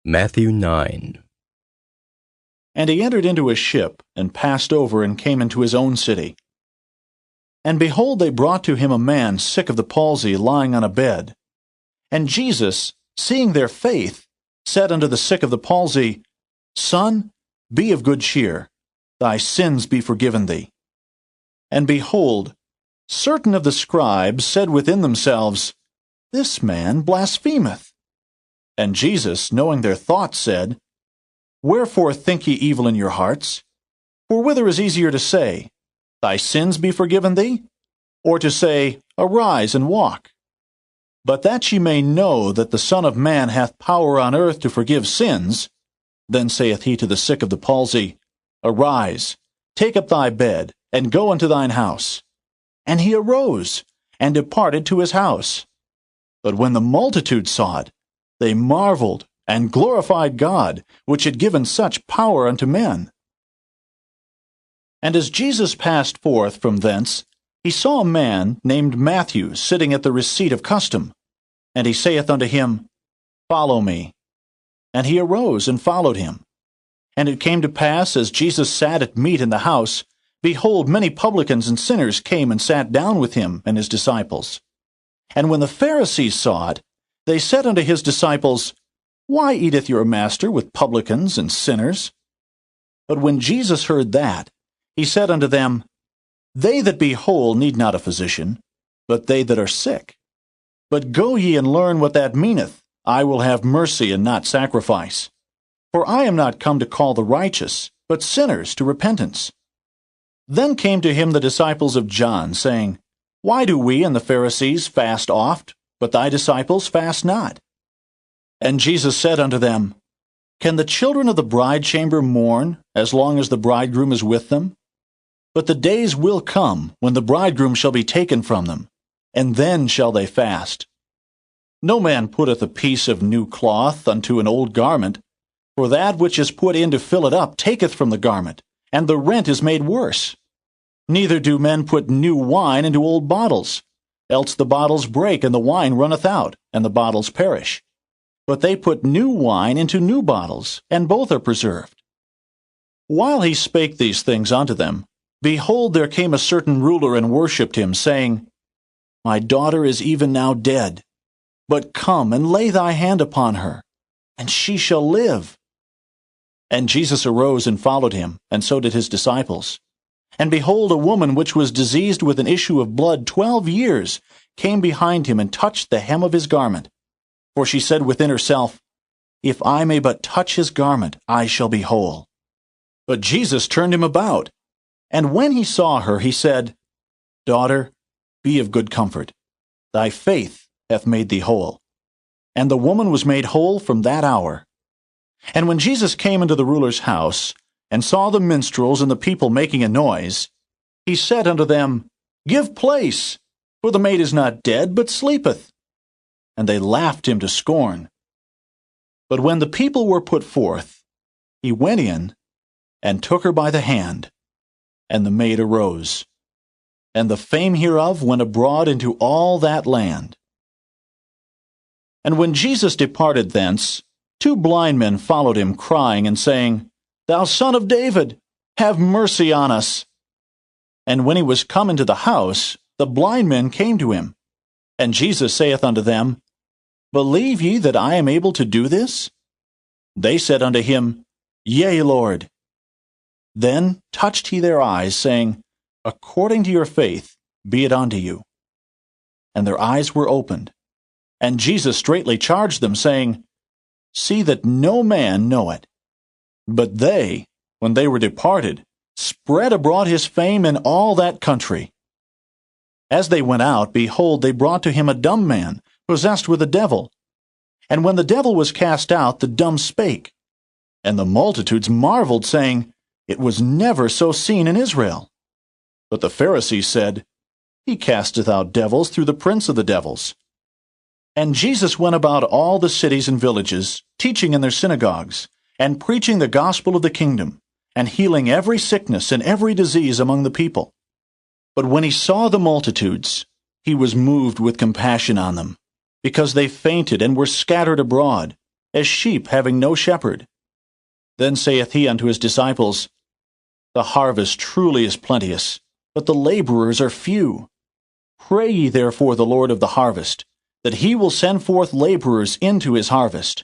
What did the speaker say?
Mathew 9. And he entered into a ship, and passed over, and came into his own city. And behold, they brought to him a man sick of the palsy, lying on a bed. And Jesus, seeing their faith, said unto the sick of the palsy, Son, be of good cheer, thy sins be forgiven thee. And behold, certain of the scribes said within themselves, This man blasphemeth. And Jesus, knowing their thoughts, said, Wherefore think ye evil in your hearts? For whither is easier to say, Thy sins be forgiven thee? Or to say, Arise and walk? But that ye may know that the Son of Man hath power on earth to forgive sins, then saith he to the sick of the palsy, Arise, take up thy bed, and go unto thine house. And he arose, and departed to his house. But when the multitude saw it, they marveled, and glorified God, which had given such power unto men. And as Jesus passed forth from thence, he saw a man named Mathew sitting at the receipt of custom. And he saith unto him, Follow me. And he arose and followed him. And it came to pass, as Jesus sat at meat in the house, behold, many publicans and sinners came and sat down with him and his disciples. And when the Pharisees saw it, they said unto his disciples, Why eateth your master with publicans and sinners? But when Jesus heard that, he said unto them, They that be whole need not a physician, but they that are sick. But go ye and learn what that meaneth, I will have mercy and not sacrifice. For I am not come to call the righteous, but sinners to repentance. Then came to him the disciples of John, saying, Why do we and the Pharisees fast oft, but thy disciples fast not? And Jesus said unto them, Can the children of the bride chamber mourn, as long as the bridegroom is with them? But the days will come, when the bridegroom shall be taken from them, and then shall they fast. No man putteth a piece of new cloth unto an old garment, for that which is put in to fill it up taketh from the garment, and the rent is made worse. Neither do men put new wine into old bottles, else the bottles break, and the wine runneth out, and the bottles perish. But they put new wine into new bottles, and both are preserved. While he spake these things unto them, behold, there came a certain ruler and worshipped him, saying, My daughter is even now dead, but come and lay thy hand upon her, and she shall live. And Jesus arose and followed him, and so did his disciples. And behold, a woman which was diseased with an issue of blood 12 years came behind him and touched the hem of his garment. For she said within herself, If I may but touch his garment, I shall be whole. But Jesus turned him about, and when he saw her, he said, Daughter, be of good comfort. Thy faith hath made thee whole. And the woman was made whole from that hour. And when Jesus came into the ruler's house, and saw the minstrels and the people making a noise, he said unto them, Give place, for the maid is not dead, but sleepeth. And they laughed him to scorn. But when the people were put forth, he went in, and took her by the hand, and the maid arose. And the fame hereof went abroad into all that land. And when Jesus departed thence, 2 blind men followed him, crying and saying, Thou Son of David, have mercy on us. And when he was come into the house, the blind men came to him. And Jesus saith unto them, Believe ye that I am able to do this? They said unto him, Yea, Lord. Then touched he their eyes, saying, According to your faith be it unto you. And their eyes were opened. And Jesus straitly charged them, saying, See that no man know it. But they, when they were departed, spread abroad his fame in all that country. As they went out, behold, they brought to him a dumb man, possessed with a devil. And when the devil was cast out, the dumb spake. And the multitudes marveled, saying, It was never so seen in Israel. But the Pharisees said, He casteth out devils through the prince of the devils. And Jesus went about all the cities and villages, teaching in their synagogues, and preaching the gospel of the kingdom, and healing every sickness and every disease among the people. But when he saw the multitudes, he was moved with compassion on them, because they fainted and were scattered abroad, as sheep having no shepherd. Then saith he unto his disciples, The harvest truly is plenteous, but the laborers are few. Pray ye therefore the Lord of the harvest, that he will send forth laborers into his harvest.